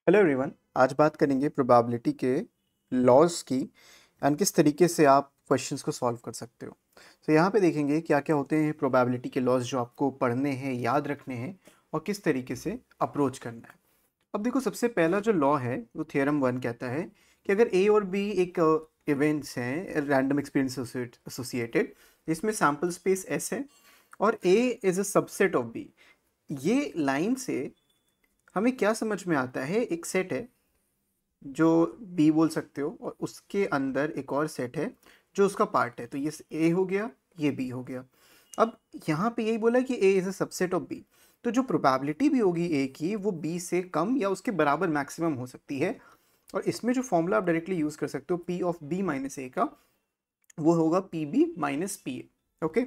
Hello everyone. आज बात करेंगे प्रोबेबिलिटी के लॉज की एंड किस तरीके से आप क्वेश्चंस को सॉल्व कर सकते हो। तो यहाँ पे देखेंगे क्या क्या होते हैं प्रोबेबिलिटी के लॉज जो आपको पढ़ने हैं, याद रखने हैं और किस तरीके से अप्रोच करना है। अब देखो, सबसे पहला जो लॉ है वो थ्योरम 1 कहता है कि अगर ए और बी एक इवेंट्स हैं रैंडम एक्सपीरियंस एसोसिएटेड, जिसमें सैम्पल स्पेस एस है और A is a subset of B. ये लाइन से हमें क्या समझ में आता है, एक सेट है जो बी बोल सकते हो और उसके अंदर एक और सेट है जो उसका पार्ट है। तो ये ए हो गया, ये बी हो गया। अब यहाँ पे यही बोला कि A is a subset of B, तो जो प्रोबेबिलिटी भी होगी ए की वो बी से कम या उसके बराबर मैक्सिमम हो सकती है। और इसमें जो फॉर्मूला आप डायरेक्टली यूज़ कर सकते हो P of B minus A का, वो होगा P B minus P A. Okay,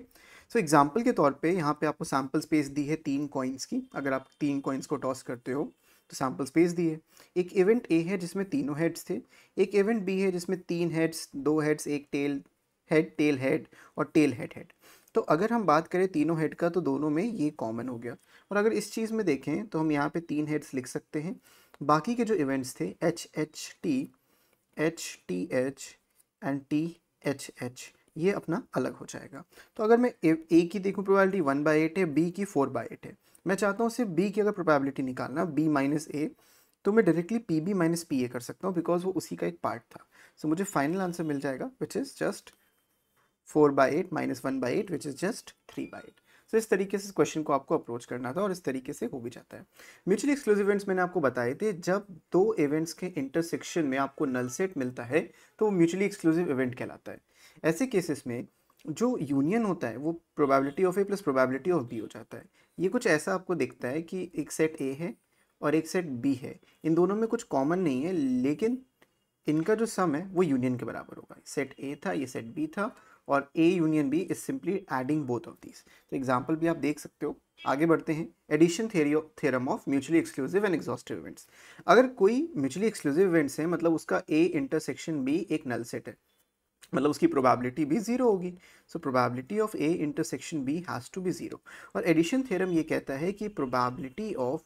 so example के तौर पे यहाँ पे आपको सैम्पल स्पेस दी है 3 कॉइन्स की। अगर आप 3 कॉइन्स को टॉस करते हो तो सैम्पल स्पेस दी है। एक इवेंट ए है जिसमें तीनों हेड्स थे, एक इवेंट बी है जिसमें 3 हेड्स, 2 हेड्स, एक टेल हेड और टेल हेड हेड। तो अगर हम बात करें तीनों हेड का तो दोनों में ये कॉमन हो गया। और अगर इस चीज़ में देखें तो हम यहाँ पे 3 हेड्स लिख सकते हैं। बाकी के जो इवेंट्स थे एच एंड THH, ये अपना अलग हो जाएगा। तो अगर मैं ए की देखूँ प्रोबेबिलिटी 1/8 है, बी की 4/8 है। मैं चाहता हूँ सिर्फ बी की अगर प्रोबेबिलिटी निकालना बी माइनस ए, तो मैं directly P B minus P A कर सकता हूँ बिकॉज वो उसी का एक पार्ट था। सो मुझे फाइनल आंसर मिल जाएगा which is just 4/8 minus 1/8 which is just 3/8। सो इस तरीके से इस क्वेश्चन को आपको अप्रोच करना था और इस तरीके से हो भी जाता है। म्यूचुअली एक्सक्लूसिव इवेंट्स मैंने आपको बताए थे, जब दो इवेंट्स के इंटरसेक्शन में आपको नल सेट मिलता है तो वो म्यूचुअली एक्सक्लूसिव इवेंट कहलाता है। ऐसे केसेस में जो यूनियन होता है वो probability of A plus probability of B हो जाता है। ये कुछ ऐसा आपको दिखता है कि एक सेट ए है और एक सेट बी है, इन दोनों में कुछ कॉमन नहीं है लेकिन इनका जो सम है वो यूनियन के बराबर होगा। सेट ए था, ये सेट बी था और A union B is simply adding both of these. तो एग्जांपल भी आप देख सकते हो। आगे बढ़ते हैं, addition theorem of mutually exclusive and exhaustive events. अगर कोई म्यूचुअली एक्सक्लूसिव इवेंट्स है मतलब उसका ए इंटरसेक्शन बी एक नल सेट है, मतलब उसकी प्रोबेबिलिटी भी जीरो होगी। So probability of A intersection B has to be zero. और एडिशन थ्योरम ये कहता है कि probability of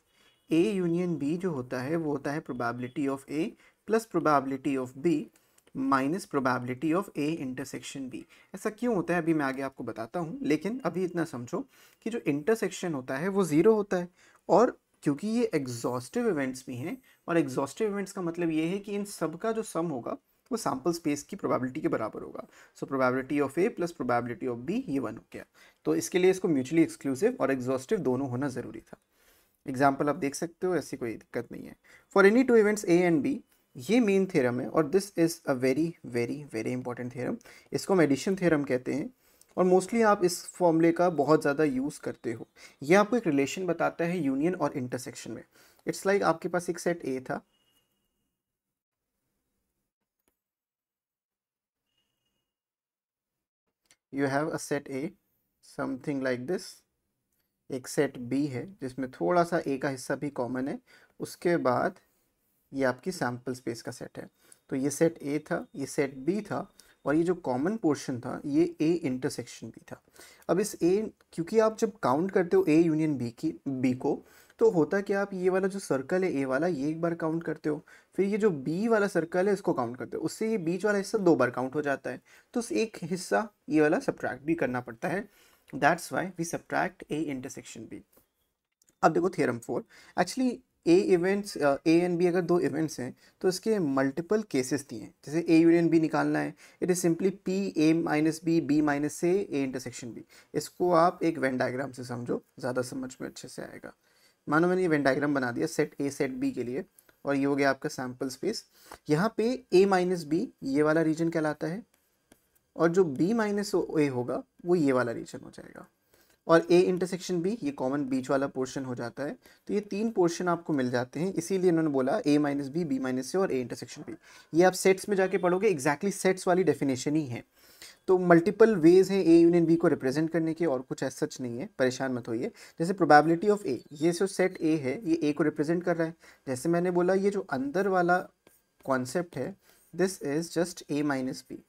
A union B जो होता है वो होता है probability of A plus probability of B minus probability of A intersection B. ऐसा क्यों होता है अभी मैं आगे आपको बताता हूँ, लेकिन अभी इतना समझो कि जो इंटरसेक्शन होता है वो ज़ीरो होता है। और क्योंकि ये एग्जॉस्टिव इवेंट्स भी हैं, और एग्जॉस्टिव इवेंट्स का मतलब ये है कि इन सब का जो सम होगा वो सैम्पल स्पेस की प्रोबेबिलिटी के बराबर होगा। So probability of A plus probability of B ये 1 हो गया। तो इसके लिए इसको म्यूचुअली एक्सक्लूसिव और एग्जॉस्टिव दोनों होना ज़रूरी था। एग्जाम्पल आप देख सकते हो, ऐसी कोई दिक्कत नहीं है। For any two events A and B, ये मेन थ्योरम है और this is a very very very important theorem. इसको हम एडिशन थ्योरम कहते हैं और मोस्टली आप इस फॉर्मूले का बहुत ज़्यादा यूज़ करते हो। ये आपको एक रिलेशन बताता है यूनियन और इंटरसेक्शन में। इट्स लाइक आपके पास एक सेट ए था, you have a set A something like this. एक सेट बी है जिसमें थोड़ा सा ए का हिस्सा भी कॉमन है। उसके बाद ये आपकी सैम्पल स्पेस का सेट है। तो ये सेट ए था, ये सेट बी था और ये जो कॉमन पोर्शन था ये ए इंटरसेक्शन बी था। अब इस ए, क्योंकि आप जब काउंट करते हो ए यूनियन बी को, तो होता कि आप ये वाला जो सर्कल है ए वाला ये एक बार काउंट करते हो, फिर ये जो बी वाला सर्कल है इसको काउंट करते हो, उससे ये बीच वाला हिस्सा 2 बार काउंट हो जाता है। तो उस एक हिस्सा ये वाला सब्ट्रैक्ट भी करना पड़ता है। That's why we subtract A intersection B. अब देखो theorem 4, actually A and B अगर दो इवेंट्स हैं तो इसके मल्टीपल केसेस दिए हैं। जैसे ए यूनियन बी निकालना है, it is simply P A minus B B minus से ए इंटरसेक्शन बी। इसको आप एक वेन डायग्राम से समझो, ज़्यादा समझ में अच्छे से आएगा। मानो मैंने ये वेन डायग्राम बना दिया सेट ए सेट बी के लिए और ये हो गया आपका सैम्पल स्पेस। यहाँ पे ए माइनस बी ये वाला रीजन कहलाता है और जो बी माइनस ए होगा वो ये वाला रीजन हो जाएगा। और ए इंटरसेक्शन बी ये कॉमन बीच वाला पोर्शन हो जाता है। तो ये 3 पोर्शन आपको मिल जाते हैं, इसीलिए इन्होंने बोला ए माइनस बी माइनस से और ए इंटरसेक्शन बी। ये आप सेट्स में जाके पढ़ोगे, एग्जैक्टली सेट्स वाली डेफिनेशन ही है। तो मल्टीपल वेज हैं ए यूनियन बी को रिप्रेजेंट करने के और कुछ ऐसा सच नहीं है, परेशान मत होइए। जैसे प्रोबेबिलिटी ऑफ ए, ये जो सेट ए है ये ए को रिप्रेजेंट कर रहा है। जैसे मैंने बोला ये जो अंदर वाला कॉन्सेप्ट है this is just A minus B,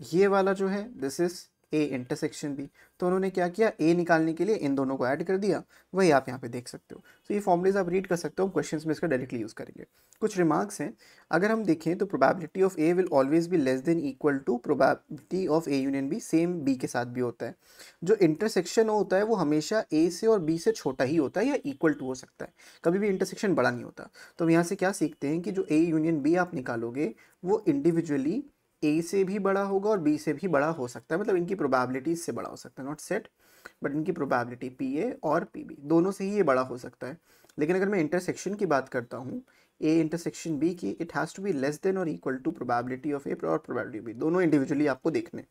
ये वाला जो है this is A intersection B. तो उन्होंने क्या किया, ए निकालने के लिए इन दोनों को ऐड कर दिया, वही आप यहाँ पे देख सकते हो। तो ये फॉर्मूलेज आप रीड कर सकते हो, क्वेश्चंस में इसका डायरेक्टली यूज़ करेंगे। कुछ रिमार्क्स हैं, अगर हम देखें तो probability of A will always be less than equal to probability of A union B, same B के साथ भी होता है। जो इंटरसेक्शन होता है वो हमेशा ए से और बी से छोटा ही होता है या इक्वल टू हो सकता है, कभी भी इंटरसेक्शन बड़ा नहीं होता। तो हम यहाँ से क्या सीखते हैं कि जो ए यूनियन बी आप निकालोगे वो इंडिविजुअली ए से भी बड़ा होगा और बी से भी बड़ा हो सकता है, मतलब इनकी प्रोबेबिलिटी इससे बड़ा हो सकता है, नॉट सेट बट इनकी प्रोबेबिलिटी पी ए और पी बी दोनों से ही ये बड़ा हो सकता है। लेकिन अगर मैं इंटरसेक्शन की बात करता हूँ, ए इंटरसेक्शन बी की, it has to be less than और equal to probability of A और प्रोबेबिलिटी बी, दोनों इंडिविजुअली आपको देखने,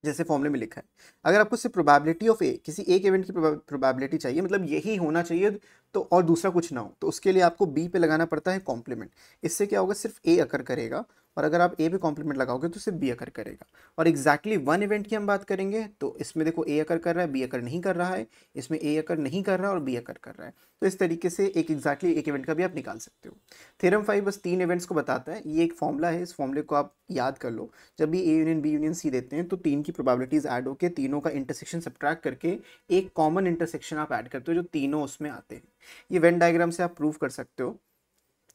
जैसे फॉर्मूले में लिखा है। अगर आपको सिर्फ प्रोबेबिलिटी ऑफ ए, किसी एक इवेंट की प्रोबेबिलिटी चाहिए, मतलब यही होना चाहिए तो और दूसरा कुछ ना हो, तो उसके लिए आपको बी पे लगाना पड़ता है कॉम्प्लीमेंट। इससे क्या होगा, सिर्फ ए अकर करेगा, और अगर आप ए पे कॉम्प्लीमेंट लगाओगे तो सिर्फ बी अकर करेगा। और एग्जैक्टली वन इवेंट की हम बात करेंगे तो इसमें देखो ए अकर कर रहा है, बी अकर नहीं कर रहा है, इसमें ए अकर नहीं कर रहा है और बी अकर कर रहा है। तो इस तरीके से एक एग्जैक्टली एक इवेंट का भी आप निकाल सकते हो। थ्योरम 5 बस 3 इवेंट्स को बताता है, ये एक फॉर्मूला है, इस फॉर्मूले को आप याद कर लो। जब भी A union B union C देते हैं तो 3 की प्रोबेबिलिटीज ऐड होकर तीनों का इंटरसेक्शन सब्ट्रैक्ट करके एक कॉमन इंटरसेक्शन आप ऐड करते हो जो तीनों उसमें आते हैं। ये वेन डायग्राम से आप प्रूव कर सकते हो,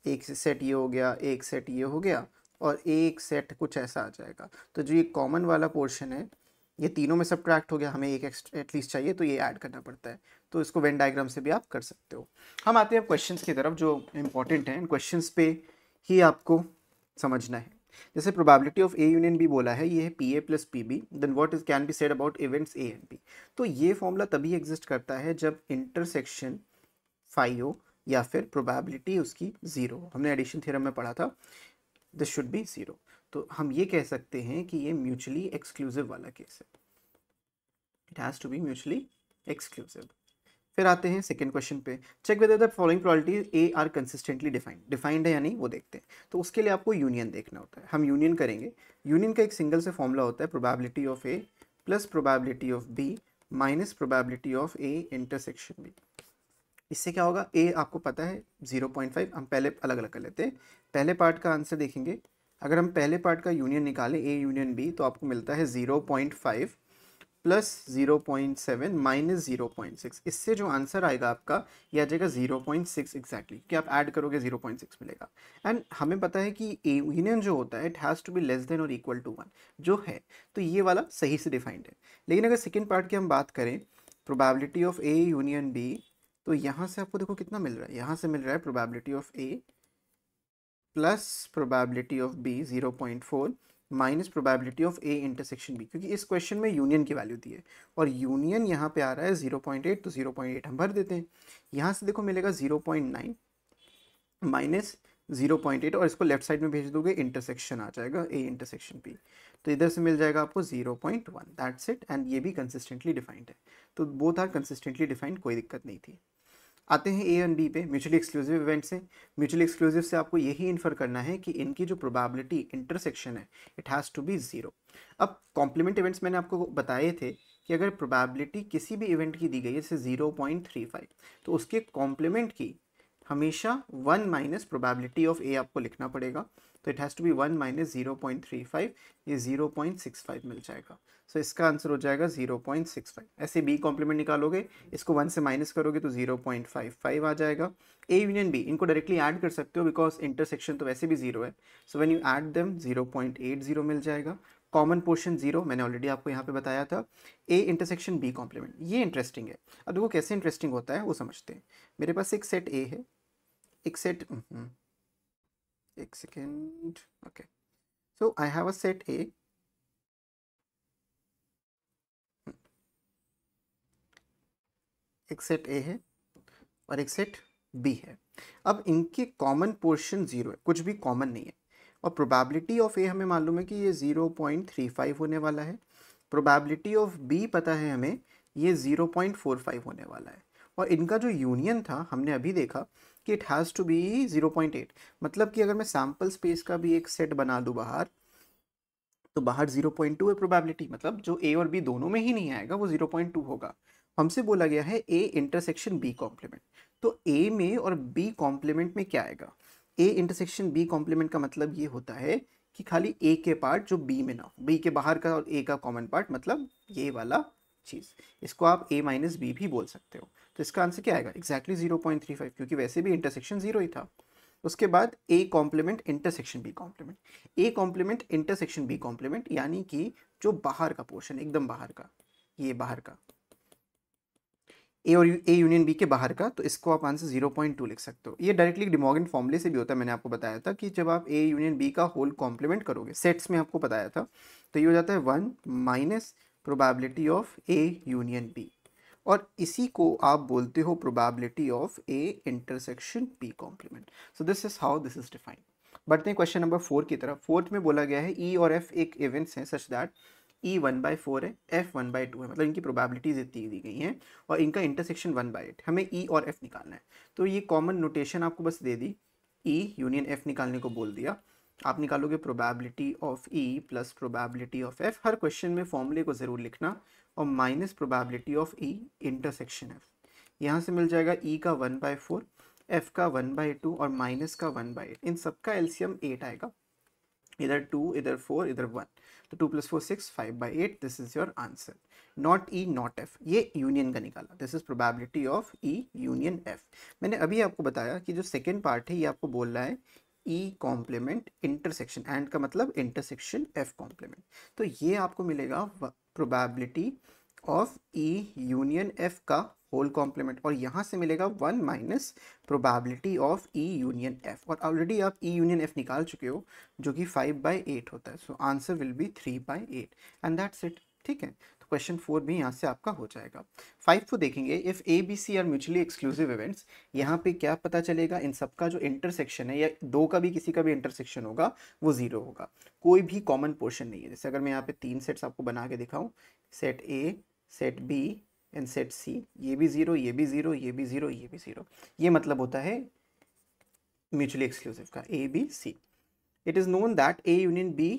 एक सेट ये हो गया, एक सेट ये हो गया और एक सेट कुछ ऐसा आ जाएगा। तो जो ये कॉमन वाला पोर्शन है ये तीनों में सब्ट्रैक्ट हो गया, हमें एक एटलीस्ट चाहिए तो ये ऐड करना पड़ता है। तो इसको वेन डायग्राम से भी आप कर सकते हो। हम आते हैं क्वेश्चंस की तरफ जो इंपॉर्टेंट हैं, इन क्वेश्चंस पे ही आपको समझना है। जैसे probability of A union B बोला है, ये है P A plus P B, then what is can be said about events A and B. तो ये फॉर्मूला तभी एग्जिस्ट करता है जब इंटरसेक्शन फाई हो या फिर प्रोबेबिलिटी उसकी जीरो। हमने एडिशन थ्योरम में पढ़ा था, दिस शुड बी जीरो। तो हम ये कह सकते हैं कि ये म्यूचुअली एक्सक्लूसिव वाला केस है, it has to be mutually exclusive. फिर आते हैं सेकंड क्वेश्चन पे, check whether the following probabilities A are consistently defined है या नहीं वो देखते हैं। तो उसके लिए आपको यूनियन देखना होता है, हम यूनियन करेंगे। यूनियन का एक सिंगल से फॉर्मूला होता है, probability of A plus probability of B minus probability of A intersection B. इससे क्या होगा, ए आपको पता है 0.5, हम पहले अलग अलग कर लेते हैं। पहले पार्ट का आंसर देखेंगे, अगर हम पहले पार्ट का यूनियन निकालें ए यूनियन बी तो आपको मिलता है 0.5 प्लस 0.7 माइनस 0.6। इससे जो आंसर आएगा आपका ये आ जाएगा 0.6 एग्जैक्टली, कि आप ऐड करोगे 0.6 मिलेगा। एंड हमें पता है कि ए यूनियन जो होता है it has to be less than और इक्वल टू 1 जो है, तो ये वाला सही से डिफाइंड है। लेकिन अगर सेकेंड पार्ट की हम बात करें, probability of A union B, तो यहाँ से आपको देखो कितना मिल रहा है, यहाँ से मिल रहा है probability of A plus probability of B 0.4 minus probability of A intersection B, क्योंकि इस क्वेश्चन में यूनियन की वैल्यू दी है और यूनियन यहाँ पे आ रहा है 0.8, तो 0.8 हम भर देते हैं। यहाँ से देखो मिलेगा 0.9 माइनस 0.8 और इसको लेफ्ट साइड में भेज दोगे, इंटरसेक्शन आ जाएगा ए इंटरसेक्शन बी, तो इधर से मिल जाएगा आपको 0.1, दैट्स इट। एंड ये भी कंसिस्टेंटली डिफाइंड है, तो बोथ आर कंसिस्टेंटली डिफाइंड, कोई दिक्कत नहीं थी। आते हैं ए एंड बी पे, म्यूचुअली एक्सक्लूसिव इवेंट से। म्यूचुअली एक्सक्लूसिव से आपको यही इन्फर करना है कि इनकी जो प्रोबेबिलिटी इंटरसेक्शन है it has to be zero. अब कॉम्प्लीमेंट इवेंट्स मैंने आपको बताए थे कि अगर प्रोबेबिलिटी किसी भी इवेंट की दी गई है जैसे 0.35, तो उसके कॉम्प्लीमेंट की हमेशा 1 माइनस प्रोबेबिलिटी ऑफ ए आपको लिखना पड़ेगा, तो it has to be 1 minus 0.35, ये 0.65 मिल जाएगा। सो इसका आंसर हो जाएगा 0.65। ऐसे बी कॉम्प्लीमेंट निकालोगे, इसको 1 से माइनस करोगे तो 0.55 आ जाएगा। ए यूनियन बी इनको डायरेक्टली ऐड कर सकते हो बिकॉज इंटरसेक्शन तो वैसे भी जीरो है, so when you add them 0.80 मिल जाएगा। कॉमन पोर्शन जीरो मैंने ऑलरेडी आपको यहाँ पे बताया था। ए इंटरसेक्शन बी कॉम्प्लीमेंट, ये इंटरेस्टिंग है। अब देखो कैसे इंटरेस्टिंग होता है वो समझते हैं। मेरे पास एक सेट ए है, एक सेट एक second, okay, so I have a set ए, एक सेट ए है और एक सेट बी है। अब इनके कॉमन पोर्शन जीरो है, कुछ भी कॉमन नहीं है, और प्रोबेबिलिटी ऑफ ए हमें मालूम है कि ये 0.35 होने वाला है। प्रोबेबिलिटी ऑफ बी पता है हमें, ये 0.45 होने वाला है। और इनका जो यूनियन था हमने अभी देखा कि इट हैज़ टू बी 0.8, मतलब कि अगर मैं सैम्पल स्पेस का भी एक सेट बना दूँ बाहर, तो बाहर 0.2 है प्रोबेबिलिटी, मतलब जो ए और बी दोनों में ही नहीं आएगा वो 0.2 होगा। हमसे बोला गया है ए इंटरसेक्शन बी कॉम्प्लीमेंट, तो ए में और बी कॉम्प्लीमेंट में क्या आएगा, ए इंटरसेक्शन बी कॉम्प्लीमेंट का मतलब ये होता है कि खाली ए के पार्ट जो बी में ना हो, बी के बाहर का और ए का कॉमन पार्ट, मतलब ये वाला चीज़, इसको आप a माइनस बी भी बोल सकते हो। तो इसका आंसर क्या आएगा? एग्जैक्टली 0.35, क्योंकि वैसे भी इंटरसेक्शन 0 ही था। उसके बाद a complement intersection b complement, a complement intersection b complement, यानी कि जो बाहर का पोर्शन, एकदम बाहर का, ये बाहर का ए और ए यूनियन बी के बाहर का, तो इसको आप आंसर 0.2 लिख सकते हो। ये डायरेक्टली डे मॉर्गन फॉर्मूले से भी होता है, मैंने आपको बताया था कि जब आप ए यूनियन बी का होल कॉम्प्लीमेंट करोगे, सेट्स में आपको बताया था, तो ये हो जाता है 1 minus probability of A union B, और इसी को आप बोलते हो probability of A intersection B complement. So this is how this is defined. बढ़ते हैं क्वेश्चन नंबर 4 की तरफ। फोर्थ में बोला गया है ई और एफ एक इवेंट्स हैं सच दैट ई 1/4 है, एफ 1/2 है, मतलब इनकी प्रोबेबिलिटीज इतनी दी गई हैं और इनका इंटरसेक्शन 1/8। हमें ई और एफ निकालना है, तो ये कॉमन नोटेशन आपको बस दे दी, ई यूनियन एफ निकालने को बोल दिया। आप निकालोगे probability of E plus probability of F, her question में फॉर्मूले को ज़रूर लिखना, और minus probability of E intersection F. यहाँ से मिल जाएगा ई का 1/4, एफ का 1/2 और माइनस का 1/8। इन सबका एलसीएम 8 आएगा, इधर 2 इधर 4 इधर 1, तो 2 + 4 6, 5/8। This is your answer, not E not F. ये यूनियन का निकाला, this is probability of E union F. मैंने अभी आपको बताया कि जो सेकेंड पार्ट है ये आपको बोल रहा है ई कॉम्प्लीमेंट इंटरसेक्शन, एंड का मतलब इंटरसेक्शन एफ कॉम्प्लीमेंट, तो ये आपको मिलेगा probability of E union F का होल कॉम्प्लीमेंट, और यहाँ से मिलेगा 1 minus probability of E union F, और ऑलरेडी आप ई यूनियन एफ निकाल चुके हो जो कि 5/8 होता है। So answer will be 3/8 and that's it. ठीक है, तो क्वेश्चन 4 भी यहाँ से आपका हो जाएगा। 5 को देखेंगे, if A B C are mutually exclusive events, यहाँ पे क्या पता चलेगा, इन सबका जो इंटरसेक्शन है, या दो का भी किसी का भी इंटरसेक्शन होगा वो 0 होगा, कोई भी कॉमन पोर्शन नहीं है। जैसे अगर मैं यहाँ पे 3 सेट्स आपको बना के दिखाऊँ, set A, set B and set C, ये भी 0, ये भी 0, ये भी 0, ये भी 0, ये मतलब होता है म्यूचुअली एक्सक्लूसिव का A B C. It is known that A union B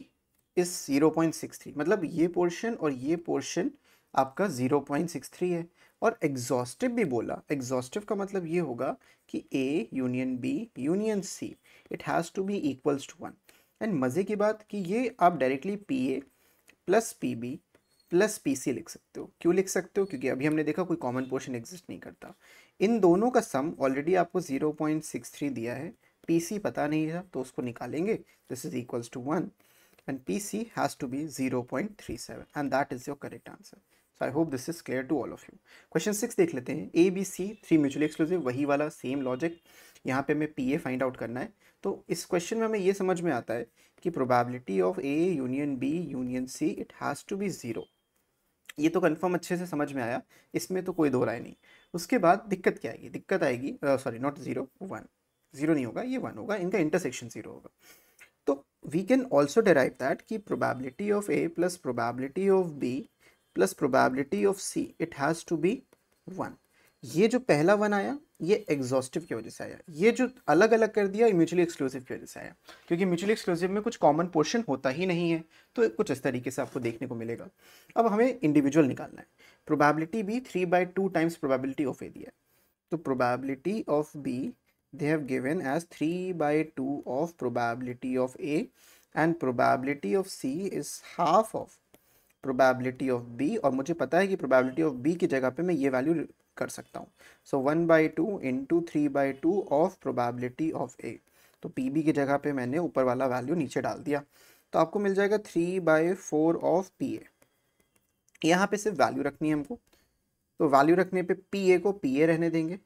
is 0.63, मतलब ये पोर्शन और ये पोर्शन आपका 0.63 है। और एग्जॉस्टिव भी बोला, एग्जॉस्टिव का मतलब ये होगा कि A union B union C, it has to be equals to 1। And मज़े की बात कि ये आप directly P A plus P B plus P C लिख सकते हो। क्यों लिख सकते हो? क्योंकि अभी हमने देखा कोई कॉमन पोर्शन एग्जिस्ट नहीं करता। इन दोनों का सम ऑलरेडी आपको 0.63 दिया है, पी सी पता नहीं था तो उसको निकालेंगे, this is equals to 1 and PC has to be 0.37 and that is your correct answer. So I hope this is clear to all of you. Question 6 देख लेते हैं। A, B, C 3 mutually exclusive, वही वाला same logic, यहाँ पे हमें PA find out करना है। तो इस क्वेश्चन में हमें ये समझ में आता है कि probability of A union B union C it has to be 0। ये तो कंफर्म अच्छे से समझ में आया, इसमें तो कोई दो राय नहीं। उसके बाद दिक्कत क्या आएगी? दिक्कत आएगी, सॉरी नॉट 0, 1, 0 नहीं होगा, ये 1 होगा, इनका इंटरसेक्शन 0 होगा। तो we can also derive that कि probability of A plus probability of B plus probability of C it has to be 1। ये जो पहला 1 आया ये एग्जॉस्टिव की वजह से आया, ये जो अलग अलग कर दिया ये म्यूचुअली एक्सक्लूसिव की वजह से आया, क्योंकि म्यूचुअली एक्सक्लूसिव में कुछ कॉमन पोर्शन होता ही नहीं है, तो कुछ इस तरीके से आपको देखने को मिलेगा। अब हमें इंडिविजुअल निकालना है। Probability B 3/2 times probability of A दिया है, तो probability of B they have given as 3/2 of probability of A and probability of C is half of probability of B, और मुझे पता है कि probability of B की जगह पे मैं ये वैल्यू कर सकता हूँ। सो 1/2 into 3/2 of probability of A, तो PB की जगह पे मैंने ऊपर वाला वैल्यू नीचे डाल दिया, तो आपको मिल जाएगा 3/4 ऑफ PA। यहाँ पे सिर्फ वैल्यू रखनी है हमको, तो वैल्यू रखने पे PA को PA रहने देंगे,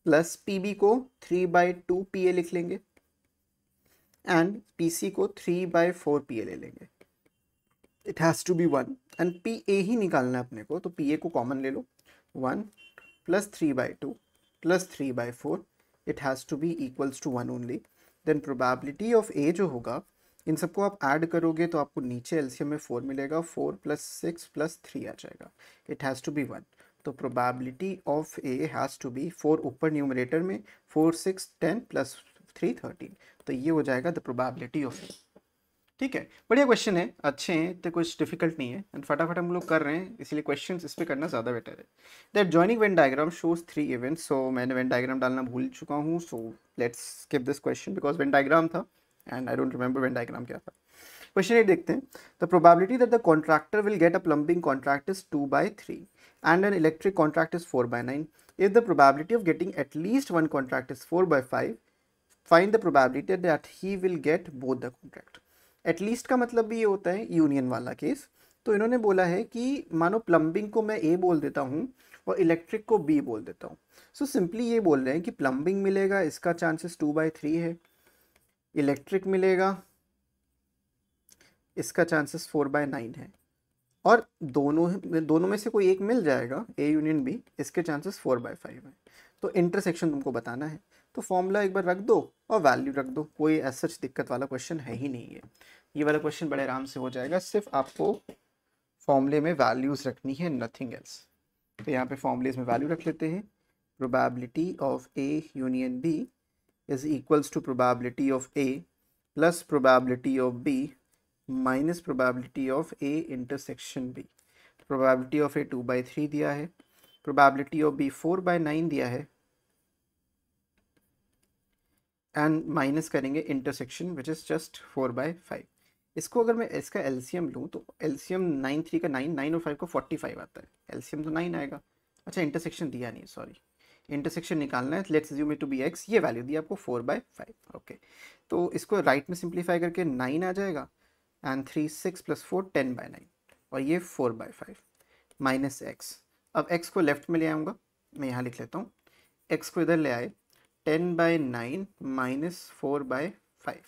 प्लस पीबी को 3/2 PA लिख लेंगे, एंड PC को 3/4 PA ले लेंगे। It has to be 1 and PA ही निकालना है अपने को, तो PA को कॉमन ले लो, 1 plus 3/2 plus 3/4, it has to be equals to 1 only. Then probability of A जो होगा, इन सबको आप ऐड करोगे तो आपको नीचे एलसीएम में 4 मिलेगा, 4 + 6 + 3 आ जाएगा, इट हैज़ टू बी 1। तो probability of A has to be 4 ऊपर न्यूमरेटर में, 4 6 10 + 3 13, तो ये हो जाएगा द प्रोबेबिलिटी ऑफ ए। ठीक है, बढ़िया क्वेश्चन है, अच्छे हैं, तो कुछ डिफिकल्ट नहीं है, एंड फटाफट हम लोग कर रहे हैं, इसलिए क्वेश्चन इस पर करना ज़्यादा बेटर है। That joining Venn diagram shows 3 events, so मैंने वेन डायग्राम डालना भूल चुका हूँ, so let's skip this question because Venn diagram था and I don't remember Venn diagram क्या था। क्वेश्चन 8 देखते हैं. The probability that the contractor will get a plumbing contract is 2/3 and an electric contract is 4/9. If the probability of getting at least one contract is 4/5, find the probability that he will get both the contract. At least का मतलब भी ये होता है union वाला case. तो इन्होंने बोला है कि मानो प्लम्बिंग को मैं ए बोल देता हूँ और इलेक्ट्रिक को बी बोल देता हूँ. सो सिंपली ये बोल रहे हैं कि प्लम्बिंग मिलेगा, इसका चांसेस 2/3 है. इलेक्ट्रिक मिलेगा, इसका चांसेस 4/9 है. और दोनों में से कोई एक मिल जाएगा, ए यूनियन बी, इसके चांसेस 4/5 है. तो इंटरसेक्शन तुमको बताना है. तो फॉर्मूला एक बार रख दो और वैल्यू रख दो. कोई ऐसा दिक्कत वाला क्वेश्चन है ही नहीं है. ये वाला क्वेश्चन बड़े आराम से हो जाएगा. सिर्फ आपको फॉर्मूले में वैल्यूज रखनी है, नथिंग एल्स. तो यहाँ पे फॉर्मूलेज में वैल्यू रख लेते हैं. Probability of A union B is equals to probability of A plus probability of B minus probability of A intersection B. Probability of A 2/3 दिया है, प्रोबेबिलिटी ऑफ बी 4/9 दिया है, एंड माइनस करेंगे intersection which is just 4/5. इसको अगर मैं इसका LCM लूँ तो एलसीएम 9 3 का 9, 9 और 5 को 45 आता है. एलसीएम तो 9 आएगा. अच्छा इंटरसेक्शन दिया नहीं, सॉरी, इंटरसेक्शन निकालना है. Let's assume it to be X. ये वैल्यू दी आपको 4/5. ओके, तो इसको राइट में सिंप्लीफाई करके 9 आ जाएगा एंड 3 6 + 4 10/9 और ये 4/5 माइनस एक्स. अब एक्स को लेफ्ट में ले आऊँगा, मैं यहाँ लिख लेता हूँ. एक्स को इधर ले आए, 10/9 माइनस 4/5.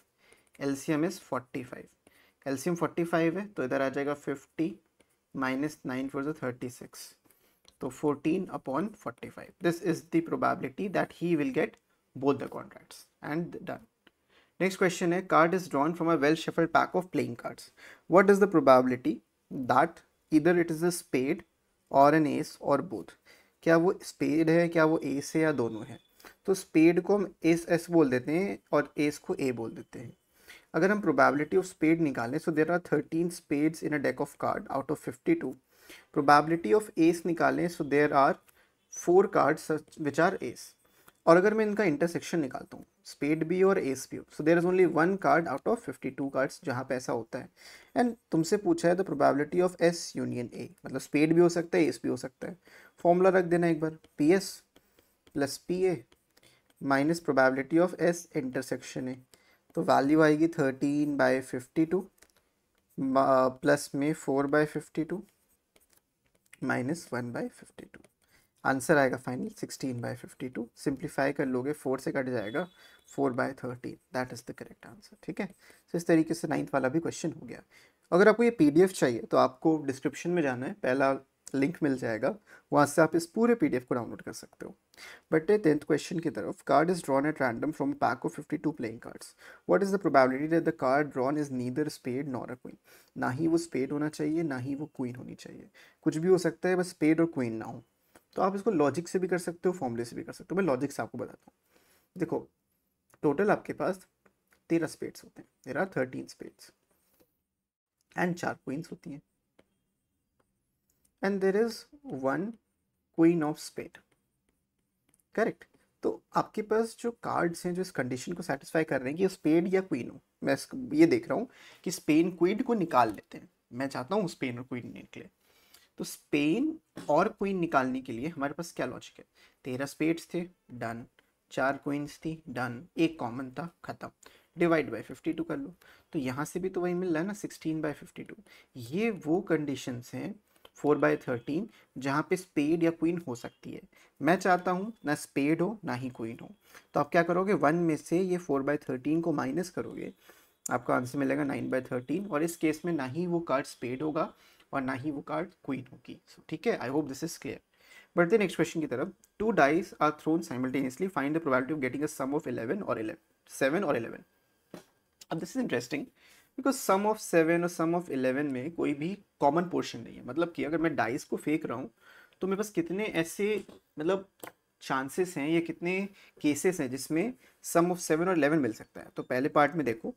LCM is 45. एलसीएम 45 है तो इधर आ जाएगा 50 माइनस 9 4 36. तो 14/45. This is the probability that he will get both the contracts and done. Next question है, card is drawn from a well shuffled pack of playing cards. What is the probability that either it is a spade or an ace or both? क्या वो spade है, क्या वो ace है, या दोनों है? तो spade को हम ace s बोल देते हैं और ace को a बोल देते हैं. अगर हम probability of spade निकालें, so there are 13 spades in a deck of card out of 52. Probability of ace निकालें, so there are 4 cards which are ace. और अगर मैं इनका इंटरसेक्शन निकालता हूँ, स्पेड भी और एस भी हो, so there is only 1 card out of 52 cards जहाँ पे ऐसा होता है. एंड तुमसे पूछा है the probability of S union A, मतलब स्पेड भी हो सकता है, एस भी हो सकता है. फॉर्मूला रख देना एक बार, P S plus P A minus probability of S intersection A. तो वैल्यू आएगी 13/52 प्लस में 4/52 माइनस 1/52. आंसर आएगा फाइनल 16/52. सिंप्लीफाई कर लोगे, 4 से कट जाएगा, 4/13. That is the correct answer. ठीक है, तो इस तरीके से 9th वाला भी क्वेश्चन हो गया. अगर आपको ये पीडीएफ चाहिए तो आपको डिस्क्रिप्शन में जाना है, पहला लिंक मिल जाएगा, वहाँ से आप इस पूरे पीडीएफ को डाउनलोड कर सकते हो. बट 10th क्वेश्चन की तरफ, card is drawn at random from pack of 52 playing cards. What is the probability that the card drawn is neither spade nor a queen. ना ही वो स्पेड होना चाहिए, ना ही वो क्वीन होनी चाहिए. कुछ भी हो सकता है, बस स्पेड और क्वीन ना हो. तो आप इसको लॉजिक से भी कर सकते हो, फॉर्मूले से भी कर सकते हो. मैं लॉजिक से आपको बताता हूँ. देखो, टोटल आपके पास 13 स्पेड्स होते हैं. There are 13 spades and 4 queens होती हैं, and there is 1 queen of spade. Correct. तो आपके पास जो कार्ड्स हैं जो इस कंडीशन को सेटिस्फाई कर रहे हैं कि स्पेड या क्वीन हो, मैं ये देख रहा हूँ कि स्पेन क्वीन को निकाल लेते हैं. मैं चाहता हूँ स्पेन और क्वीन निकले. तो स्पेन और क्वीन निकालने के लिए हमारे पास क्या लॉजिक है? 13 स्पेड्स थे, डन. 4 क्वींस थी, डन. एक कॉमन था, खत्म. डिवाइड बाय 52 कर लो. तो यहाँ से भी तो वही मिल रहा है ना, 16/52. ये वो कंडीशंस हैं 4/13 जहाँ पे स्पेड या क्वीन हो सकती है. मैं चाहता हूँ ना स्पेड हो ना ही क्वीन हो. तो आप क्या करोगे, 1 में से ये 4/13 को माइनस करोगे, आपका आंसर मिलेगा 9/13. और इस केस में ना ही वो कार्ड स्पेड होगा और ना ही वो कार्ड क्वीन होगी. ठीक है, I hope this is clear. बढ़ते नेक्स्ट क्वेश्चन की तरफ. 2 dice are thrown simultaneously, find the probability of getting a sum of 11 और 7 और 11. अब this is interesting because sum of 7 और सम ऑफ 11 में कोई भी कॉमन पोर्शन नहीं है. मतलब कि अगर मैं डाइस को फेंक रहा हूँ तो मेरे पास कितने ऐसे मतलब चांसेस हैं या कितने केसेस हैं जिसमें सम ऑफ 7 और 11 मिल सकता है. तो पहले पार्ट में देखो,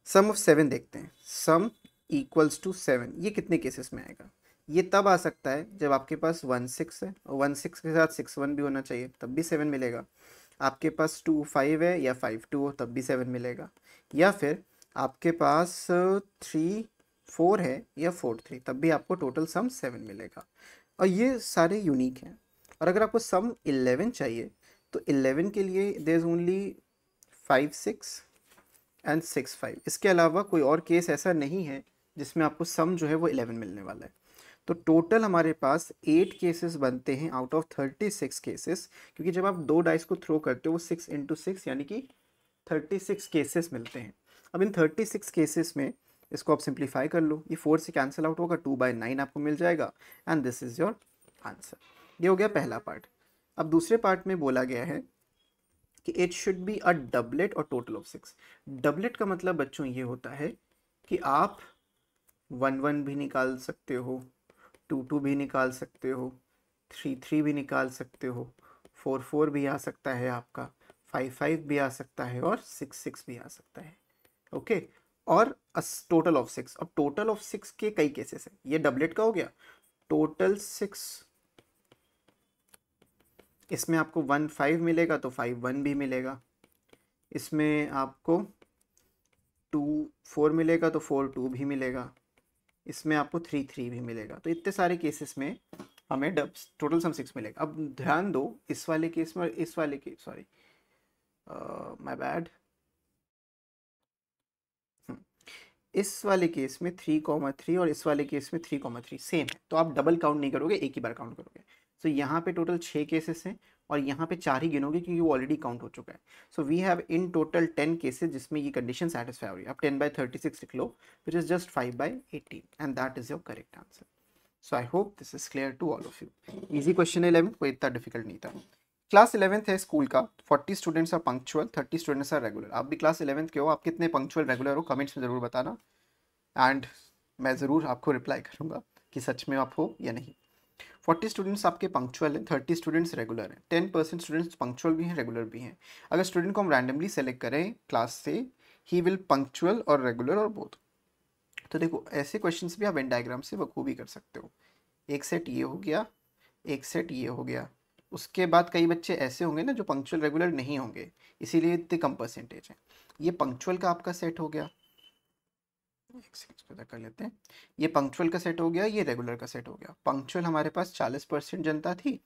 सम ऑफ 7 देखते हैं. सम इक्वल्स टू 7, ये कितने केसेस में आएगा? ये तब आ सकता है जब आपके पास 1 6 है और 1 6 के साथ 6 1 भी होना चाहिए, तब भी 7 मिलेगा. आपके पास 2 5 है या 5 2 हो, तब भी 7 मिलेगा. या फिर आपके पास 3 4 है या 4 3, तब भी आपको टोटल सम 7 मिलेगा। और ये सारे यूनिक हैं। और अगर आपको सम 11 चाहिए तो 11 के लिए देयर इज ओनली 5 6 एंड 6 5। इसके अलावा कोई और केस ऐसा नहीं है जिसमें आपको सम जो है वो 11 मिलने वाला है। तो टोटल हमारे पास 8 केसेस बनते हैं आउट ऑफ 36 केसेस, क्योंकि जब आप 2 डाइस को थ्रो करते हो वो 6 इंटू 6 यानी कि 36 केसेस मिलते हैं। अब इन 36 केसेस में इसको आप सिंप्लीफाई कर लो, ये 4 से कैंसिल आउट होगा, 2/9 आपको मिल जाएगा and this is your answer. ये हो गया पहला पार्ट। अब दूसरे पार्ट में बोला गया है कि it should be a doublet और टोटल ऑफ 6। डबलेट का मतलब बच्चों ये होता है कि आप 1 1 भी निकाल सकते हो, 2 2 भी निकाल सकते हो, 3 3 भी निकाल सकते हो, 4 4 भी आ सकता है आपका, 5 5 भी आ सकता है और 6 6 भी आ सकता है। ओके, और टोटल ऑफ 6। अब टोटल ऑफ 6 के कई केसेस हैं, ये डबलेट का हो गया। टोटल 6, इसमें आपको 1 5 मिलेगा तो 5 1 भी मिलेगा, इसमें आपको 2 4 मिलेगा तो 4 2 भी मिलेगा, इसमें आपको 3 3 भी मिलेगा। तो इतने सारे केसेस में हमें टोटल सम 6 मिलेगा। अब ध्यान दो, इस वाले केस में और इस वाले के, सॉरी माय बैड, इस वाले केस में 3,3 और इस वाले केस में 3,3 सेम है, तो आप डबल काउंट नहीं करोगे, एक ही बार काउंट करोगे। सो यहाँ पे टोटल 6 केसेस हैं और यहाँ पे 4 ही गिनोगे क्योंकि वो ऑलरेडी काउंट हो चुका है। So we have in total 10 cases जिसमें ये कंडीशन सेटिस्फाई हो रही है। आप 10/36 लिख लो, which is just 5/18 and that is your correct answer. So I hope this is clear to all of you. Easy question है 11, कोई इतना डिफिकल्ट नहीं था। क्लास 11th है स्कूल का, 40 students are punctual, 30 students are regular. आप भी class 11th के हो, आप कितने पंक्चुअल रेगुलर हो कमेंट्स में ज़रूर बताना एंड मैं ज़रूर आपको रिप्लाई करूँगा कि सच में आप हो या नहीं। 40 स्टूडेंट्स आपके पंक्चुअल हैं, 30 स्टूडेंट्स रेगुलर हैं, 10% स्टूडेंट्स पंक्चुअल भी हैं, रेगुलर भी हैं। अगर स्टूडेंट को हम रैंडमली सेलेक्ट करें क्लास से, ही विल पंक्चुअल और रेगुलर और बोथ। तो देखो ऐसे क्वेश्चंस भी आप वेन डायग्राम से बखूबी कर सकते हो। एक सेट ये हो गया, एक सेट ये हो गया, उसके बाद कई बच्चे ऐसे होंगे ना जो पंक्चुअल रेगुलर नहीं होंगे, इसीलिए इतने कम परसेंटेज है। ये पंक्चुअल का आपका सेट हो गया, एक सेकंड पता कर लेते हैं। ये पंक्चुअल का सेट हो गया, ये रेगुलर का सेट हो गया। पंक्चुअल हमारे पास 40% जनता थी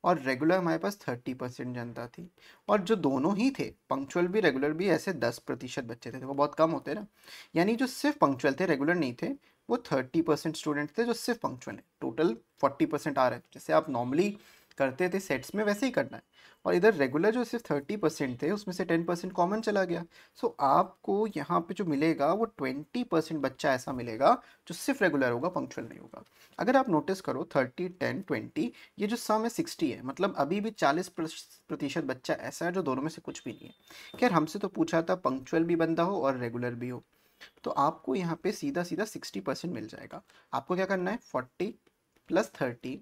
और रेगुलर हमारे पास 30% जनता थी। और जो दोनों ही थे, पंक्चुअल भी रेगुलर भी, ऐसे 10% बच्चे थे, देखो बहुत कम होते हैं ना। यानी जो सिर्फ पंक्चुअल थे, रेगुलर नहीं थे, वो 30% स्टूडेंट थे जो सिर्फ पंक्चुअल है। टोटल 40% आ रहा है, जैसे आप नॉर्मली करते थे सेट्स में वैसे ही करना है। और इधर रेगुलर जो सिर्फ 30% थे उसमें से 10% कॉमन चला गया। सो आपको यहाँ पे जो मिलेगा वो 20% बच्चा ऐसा मिलेगा जो सिर्फ रेगुलर होगा, पंक्चुअल नहीं होगा। अगर आप नोटिस करो 30 10 20, ये जो सम है 60 है, मतलब अभी भी 40% बच्चा ऐसा है जो दोनों में से कुछ भी नहीं है। खैर हमसे तो पूछा था पंक्चुअल भी बंदा हो और रेगुलर भी हो, तो आपको यहाँ पे सीधा सीधा 60% मिल जाएगा। आपको क्या करना है, 40 + 30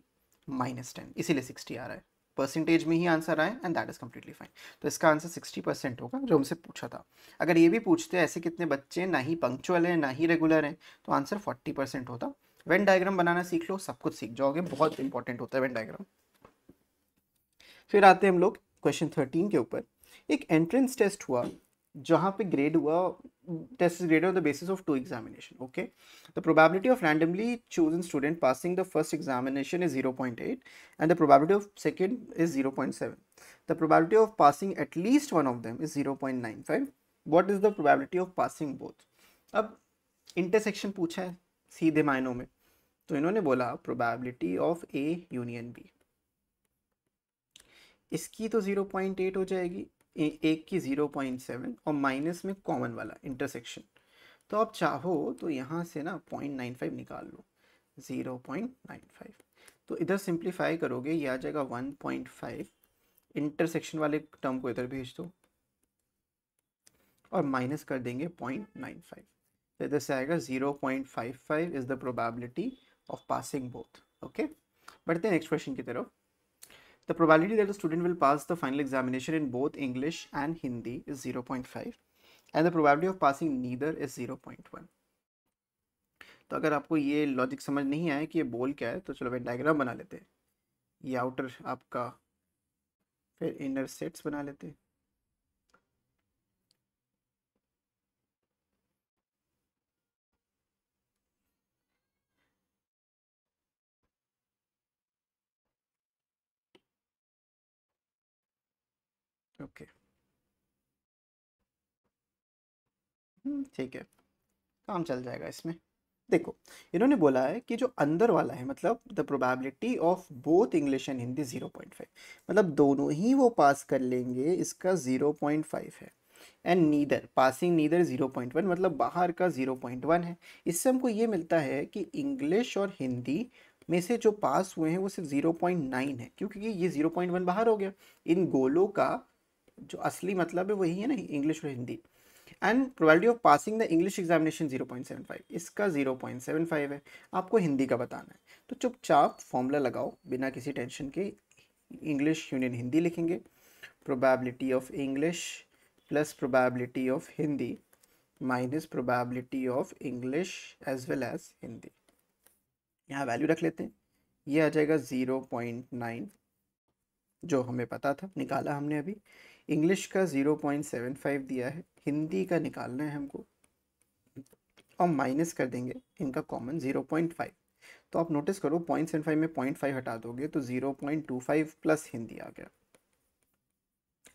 - 10, इसीलिए 60 आ रहा है, परसेंटेज में ही आंसर आए and that is completely fine. तो इसका आंसर 60% होगा जो हमसे पूछा था। अगर ये भी पूछते ऐसे कितने बच्चे ना ही पंक्चुअल हैं ना ही रेगुलर हैं, तो आंसर 40% होता। वेन डायग्राम बनाना सीख लो, सब कुछ सीख जाओगे, बहुत इंपॉर्टेंट होता है वेन डायग्राम। फिर आते हैं हम लोग क्वेश्चन 13 के ऊपर। एक एंट्रेंस टेस्ट हुआ जहाँ पे ग्रेड हुआ, test is graded on the basis of 2 examination. Okay, the probability of randomly chosen student passing the first examination is 0.8 and the probability of second is 0.7। The probability of passing at least one of them is 0.95। What is the probability of passing both. अब intersection पूछा है सीधे मायनों में, तो इन्होंने बोला probability of A union B, इसकी तो 0.8 हो जाएगी, एक की 0.7 और माइनस में कॉमन वाला इंटरसेक्शन। तो आप चाहो तो यहाँ से ना 0.95 निकाल लो, 0.95। तो इधर सिंप्लीफाई करोगे ये आ जाएगा 1.5, इंटरसेक्शन वाले टर्म को इधर भेज दो और माइनस कर देंगे 0.95। तो इधर से आएगा 0.55 is the probability of passing both. Okay, बढ़ते हैं नेक्स्ट क्वेश्चन की तरफ। The probability that a student will pass the final examination in both English and Hindi is 0.5 and the probability of passing neither is 0.1। तो अगर आपको ये logic समझ नहीं आया कि ये बोल क्या है, तो चलो वेन डायग्राम बना लेते हैं। ये आउटर आपका, फिर इनर सेट्स बना लेते हैं। ओके, ठीक है, काम चल जाएगा इसमें। देखो, इन्होंने बोला है कि जो अंदर वाला है, मतलब the probability of both English and Hindi 0.5, मतलब दोनों ही वो पास कर लेंगे, इसका 0.5 है। एंड नीदर पासिंग नीदर 0.1, मतलब बाहर का 0.1 है। इससे हमको ये मिलता है कि इंग्लिश और हिंदी में से जो पास हुए हैं वो सिर्फ 0.9 है, क्योंकि ये 0.1 बाहर हो गया। इन गोलों का जो असली मतलब है वही है ना, इंग्लिश और Hindi. And probability of passing the English examination 0.75, इसका 0.75 है। आपको हिंदी का बताना है, तो चुपचाप फॉर्मूला लगाओ बिना किसी टेंशन के। इंग्लिश यूनियन हिंदी लिखेंगे, probability of English plus probability of Hindi minus probability of English as well as Hindi. यहाँ वैल्यू रख लेते हैं, ये आ जाएगा 0.9, जो हमें पता था, निकाला हमने अभी। इंग्लिश का 0.75 दिया है, हिंदी का निकालना है हमको, और माइनस कर देंगे इनका कॉमन 0.5। तो आप नोटिस करो 0.75 में 0.5 हटा दोगे तो 0.25 प्लस हिंदी आ गया,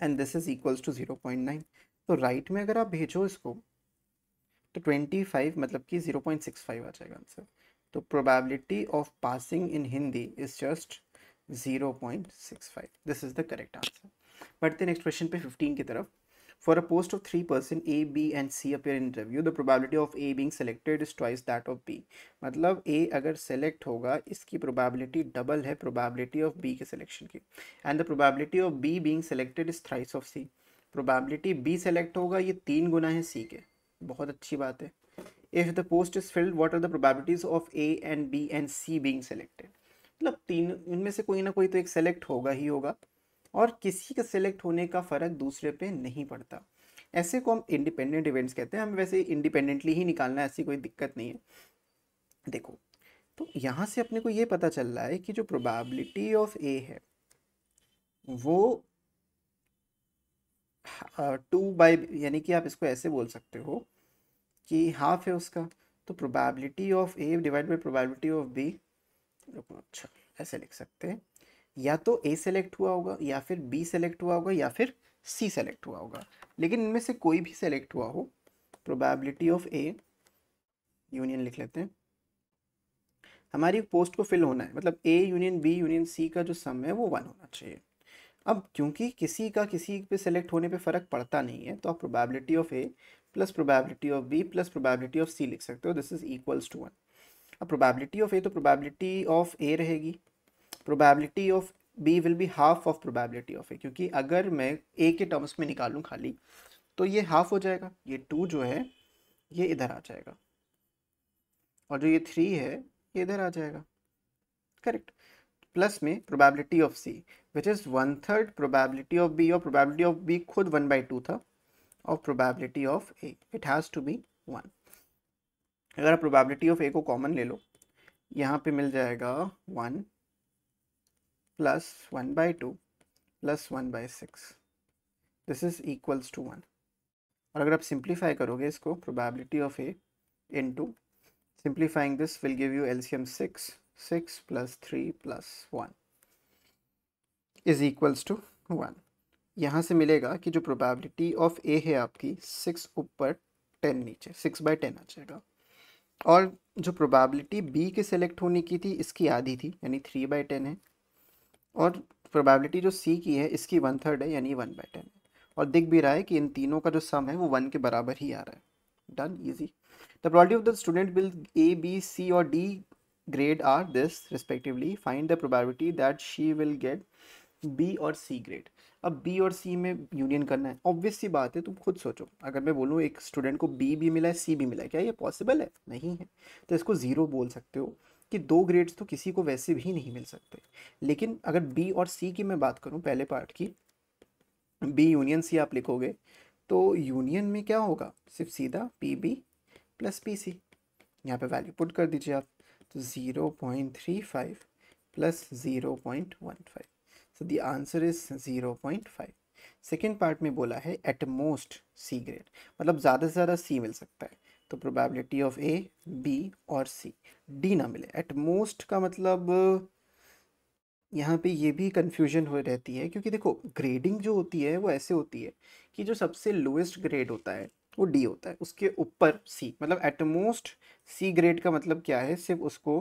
and this is equals to 0.9। तो राइट में अगर आप भेजो इसको तो 25 मतलब कि 0.65 आ जाएगा आंसर। तो probability of passing in Hindi is just 0.65, this is the correct answer. बढ़ते नेक्स्ट क्वेश्चन पे 15 की तरफ। For a post of 3 person, A, B and C appear in interview. The probability of A being selected is twice that of B. मतलब A अगर select होगा, इसकी probability double है probability of B के selection की. And the probability of B being selected is thrice of C. Probability B select होगा, ये 3 गुना है C के. बहुत अच्छी बात है. If the post is filled, what are the probabilities of A and B and C being selected? मतलब तीन इनमें से कोई ना कोई तो एक सेलेक्ट होगा ही होगा, और किसी का सेलेक्ट होने का फ़र्क दूसरे पे नहीं पड़ता। ऐसे को हम इंडिपेंडेंट इवेंट्स कहते हैं। हमें वैसे इंडिपेंडेंटली ही निकालना है, ऐसी कोई दिक्कत नहीं है। देखो, तो यहाँ से अपने को ये पता चल रहा है कि जो प्रोबेबिलिटी ऑफ ए है वो 2 बाई, यानी कि आप इसको ऐसे बोल सकते हो कि हाफ है उसका। तो probability of A divide by probability of B, अच्छा ऐसे लिख सकते हैं, या तो ए सेलेक्ट हुआ होगा, या फिर बी सेलेक्ट हुआ होगा, या फिर सी सेलेक्ट हुआ होगा, लेकिन इनमें से कोई भी सेलेक्ट हुआ हो, प्रोबेबिलिटी ऑफ ए यूनियन लिख लेते हैं। हमारी पोस्ट को फिल होना है, मतलब A union B union C का जो सम है वो 1 होना चाहिए। अब क्योंकि किसी का किसी पे सेलेक्ट होने पे फ़र्क पड़ता नहीं है, तो आप probability of A plus probability of B plus probability of C लिख सकते हो, दिस इज इक्वल्स टू 1। अब प्रोबेबिलिटी ऑफ ए तो प्रोबेबिलिटी ऑफ ए रहेगी, probability of B will be half of probability of A, क्योंकि अगर मैं ए के टर्म्स में निकालूं खाली तो ये हाफ हो जाएगा, ये 2 जो है ये इधर आ जाएगा, और जो ये 3 है ये इधर आ जाएगा, करेक्ट। प्लस में probability of C which is 1/3 probability of B, और प्रोबेबिलिटी ऑफ बी खुद 1/2 था, और probability of A it has to be 1। अगर आप प्रोबेबिलिटी ऑफ ए को कॉमन ले लो, यहाँ पे मिल जाएगा 1 plus 1/2 plus 1/6, this is equals to 1। और अगर आप सिंप्लीफाई करोगे इसको, probability of A into simplifying this will give you LCM 6 plus 3 plus 1 is equals to 1। यहाँ से मिलेगा कि जो प्रोबेबिलिटी ऑफ ए है आपकी 6 ऊपर 10 नीचे, 6/10 आ जाएगा। और जो प्रोबेबिलिटी बी के सेलेक्ट होने की थी इसकी आधी थी, यानी 3/10 है, और प्रोबेबिलिटी जो सी की है इसकी 1/3 है, यानी 1/10 है। और दिख भी रहा है कि इन तीनों का जो सम है वो 1 के बराबर ही आ रहा है। Done, easy. The probability of the student will A B C और D grade are this respectively, find the probability that she will get B और सी ग्रेड। अब बी और सी में यूनियन करना है, ऑब्वियस सी बात है, तुम खुद सोचो, अगर मैं बोलूँ एक स्टूडेंट को बी भी मिला है सी भी मिला है, क्या ये पॉसिबल है? नहीं है। तो इसको ज़ीरो बोल सकते हो कि 2 ग्रेड्स तो किसी को वैसे भी नहीं मिल सकते। लेकिन अगर बी और सी की मैं बात करूँ, पहले पार्ट की, बी यूनियन सी आप लिखोगे तो यूनियन में क्या होगा, सिर्फ सीधा P B plus P C, यहाँ पे वैल्यू पुट कर दीजिए आप, तो 0.35 plus 0.15, so the answer is 0.5। Second part में बोला है एट मोस्ट सी ग्रेड, मतलब ज़्यादा से ज़्यादा सी मिल सकता है, तो प्रोबेबिलिटी ऑफ ए बी और सी, डी ना मिले। एट मोस्ट का मतलब यहाँ पे ये भी कन्फ्यूजन हो रहती है, क्योंकि देखो ग्रेडिंग जो होती है वो ऐसे होती है कि जो सबसे लोएस्ट ग्रेड होता है वो डी होता है, उसके ऊपर सी, मतलब एटमोस्ट सी ग्रेड का मतलब क्या है, सिर्फ उसको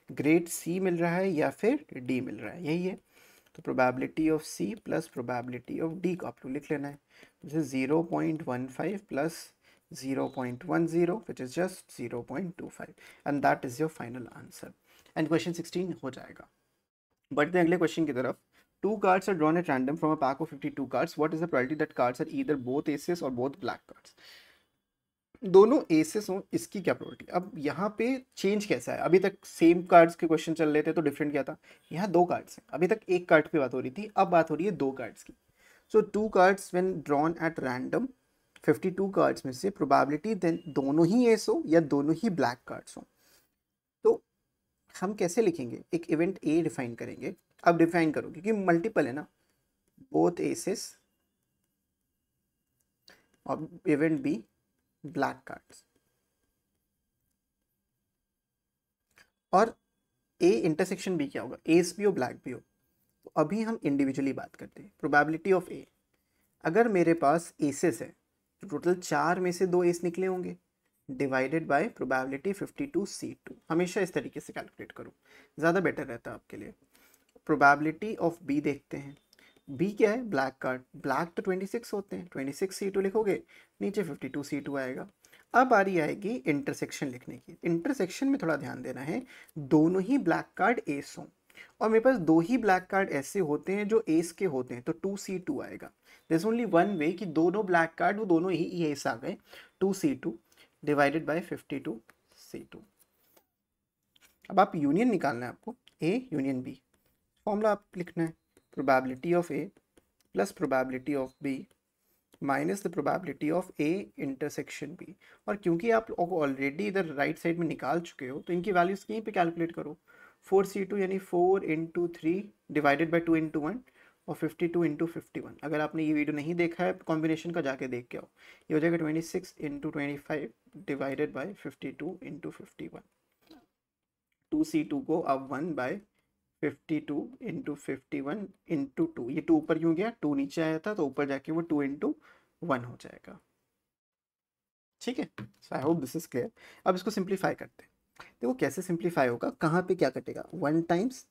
ग्रेड सी मिल रहा है या फिर डी मिल रहा है, यही है। तो probability of C plus probability of D को आप लोग लिख लेना है, जैसे 0.15 plus 0.10 which is just 0.25 and that is your final answer. And question 16 हो जाएगा। बढ़ते हैं अगले क्वेश्चन की तरफ। Two cards are drawn at random from a pack of 52 cards, what is the probability that cards are either both aces or both black cards. दोनों assess हों इसकी क्या प्रोबेबिलिटी। अब यहाँ पे चेंज कैसा है, अभी तक सेम कार्ड्स के क्वेश्चन चल रहे थे तो डिफरेंट क्या था, यहाँ दो कार्ड्स हैं, अभी तक एक कार्ड पे बात हो रही थी, अब बात हो रही है दो कार्ड्स की। So two cards when drawn at random, 52 cards में से प्रोबेबिलिटी देन दोनों ही एस हो या दोनों ही ब्लैक कार्ड्स हो। तो हम कैसे लिखेंगे, एक इवेंट ए डिफाइन करेंगे। अब डिफाइन करो क्योंकि मल्टीपल है ना, बोथ एसेस और इवेंट बी ब्लैक कार्ड्स, और ए इंटरसेक्शन बी क्या होगा, एस भी हो ब्लैक भी हो। तो अभी हम इंडिविजुअली बात करते हैं प्रोबेबिलिटी ऑफ ए। अगर मेरे पास एसेस है तो टोटल 4 में से 2 एस निकले होंगे, डिवाइडेड बाय प्रोबेबिलिटी 52C2। हमेशा इस तरीके से कैलकुलेट करो, ज़्यादा बेटर रहता है आपके लिए। प्रोबेबिलिटी ऑफ बी देखते हैं, बी क्या है, ब्लैक कार्ड, ब्लैक तो 26 होते हैं, 26C2 लिखोगे, नीचे 52C2 आएगा। अब बारी आएगी इंटरसेक्शन लिखने की। इंटरसेक्शन में थोड़ा ध्यान देना है, दोनों ही ब्लैक कार्ड एस हों, और मेरे पास दो ही ब्लैक कार्ड ऐसे होते हैं जो एस के होते हैं, तो 2C2 आएगा। दिस ओनली वन वे कि दोनों ब्लैक कार्ड वो दोनों ही एस आ गए, 2C2 डिवाइडेड बाय 52C2। अब आप यूनियन निकालना है आपको, ए यूनियन बी। फॉर्मूला आप लिखना है, probability of A plus probability of B minus the probability of A intersection B. और क्योंकि आप ऑलरेडी इधर राइट साइड में निकाल चुके हो तो इनकी वैल्यूज यहीं पे कैलकुलेट करो। 4C2 यानी 4 इंटू 3 डिवाइडेड बाई 2 इंटू 1 और 52 इंटू 51। अगर आपने ये वीडियो नहीं देखा है कॉम्बिनेशन का जाके देख के आओ। ये हो जाएगा 26 into 25 divided by 52 into 51। 2C2 को अब 1 बाय 52 इंटू 51 इंटू 2, ये 2 ऊपर क्यों गया, 2 नीचे आया था तो ऊपर जाके वो 2 इंटू 1 हो जाएगा। ठीक है, so I hope this is clear. अब इसको सिंप्लीफाई करते हैं। देखो कैसे सिंप्लीफाई होगा, कहाँ पे क्या कटेगा, 1 टाइम्स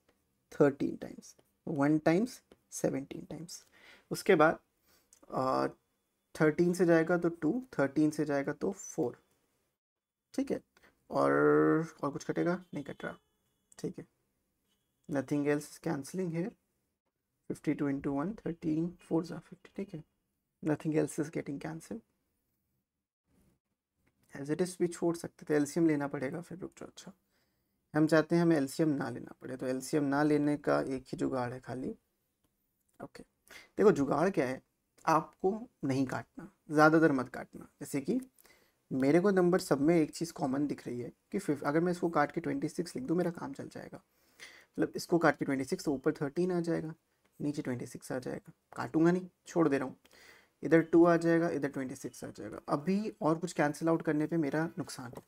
13 टाइम्स, 1 टाइम्स 17 टाइम्स, उसके बाद 13 से जाएगा तो 2, 13 से जाएगा तो 4। ठीक है, और कुछ कटेगा नहीं, कट रहा। ठीक है, nothing else is cancelling here, 52 into 1 13 4 are 50। ठीक है, nothing else is getting cancelled, as it is भी छोड़ सकते थे, एलसीएम लेना पड़ेगा फिर, रुक जाओ। अच्छा, हम चाहते हैं हमें एलसीएम ना लेना पड़े, तो एलसीएम ना लेने का एक ही जुगाड़ है खाली। ओके, देखो जुगाड़ क्या है, आपको नहीं काटना, ज़्यादातर मत काटना। जैसे कि मेरे को नंबर सब में एक चीज़ कॉमन दिख रही है कि अगर मैं इसको काट के 26 लिख दूँ मेरा काम चल जाएगा। मतलब इसको काट के 26 तो ऊपर 13 आ जाएगा, नीचे 26 आ जाएगा, काटूंगा नहीं, छोड़ दे रहा हूँ। इधर 2 आ जाएगा, इधर 26 आ जाएगा। अभी और कुछ कैंसिल आउट करने पे मेरा नुकसान है।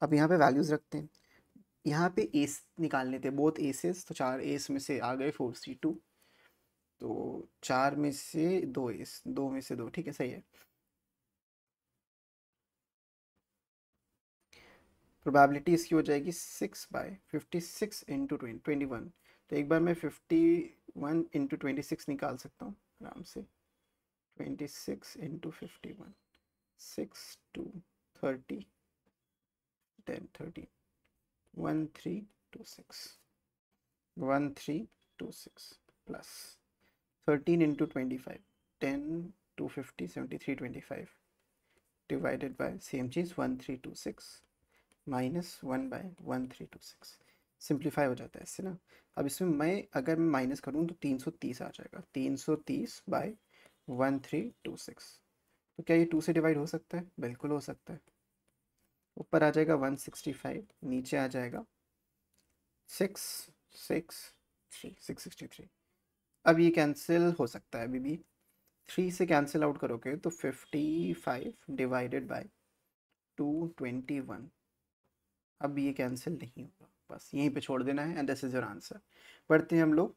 अब यहाँ पे वैल्यूज़ रखते हैं, यहाँ पे एस निकालने थे, बोथ एसेस, तो 4 एस में से आ गए 4C2, तो 4 में से 2 एस, 2 में से 2, ठीक है सही है। प्रोबेबिलिटी इसकी हो जाएगी 6 बाय 56 इंटू 21। तो एक बार मैं 51 इंटू 26 निकाल सकता हूँ आराम से, 26 into 51, 6 2 30 10 30 1326 1326 plus 13 into 25 10 250 73 25 divided by same चीज़ 1326 माइनस 1 बाय 1326। सिंप्लीफाई हो जाता है इससे ना। अब इसमें मैं अगर मैं माइनस करूँ तो 330 आ जाएगा, 330 बाय 1326। तो क्या ये 2 से डिवाइड हो सकता है, बिल्कुल हो सकता है। ऊपर आ जाएगा 165, नीचे आ जाएगा 663। अब ये कैंसिल हो सकता है अभी भी, 3 से कैंसिल आउट करोगे तो 55 डिवाइडेड बाय 221। अब ये कैंसिल नहीं होगा, बस यहीं पे छोड़ देना है and this is your answer. बढ़ते हैं हम लोग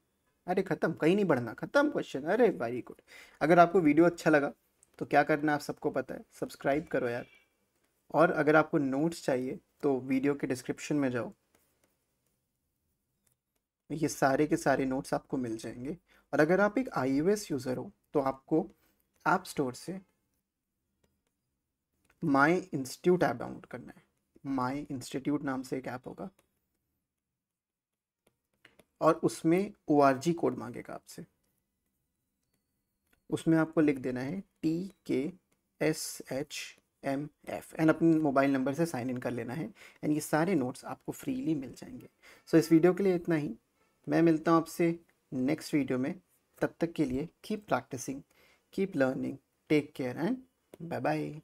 अरे ख़त्म, कहीं नहीं बढ़ना, ख़त्म क्वेश्चन। अरे वेरी गुड। अगर आपको वीडियो अच्छा लगा तो क्या करना है आप सबको पता है, सब्सक्राइब करो यार। और अगर आपको नोट्स चाहिए तो वीडियो के डिस्क्रिप्शन में जाओ, ये सारे के सारे नोट्स आपको मिल जाएंगे। और अगर आप एक iOS यूज़र हो तो आपको ऐप स्टोर से माई इंस्टीट्यूट ऐप डाउनलोड करना है। माई इंस्टीट्यूट नाम से एक ऐप होगा और उसमें ORG कोड मांगेगा आपसे। उसमें आपको लिख देना है TKSHMF एंड अपने मोबाइल नंबर से साइन इन कर लेना है एंड ये सारे नोट्स आपको फ्रीली मिल जाएंगे। सो इस वीडियो के लिए इतना ही। मैं मिलता हूँ आपसे नेक्स्ट वीडियो में। तब तक के लिए keep practicing, keep learning, take care and bye bye.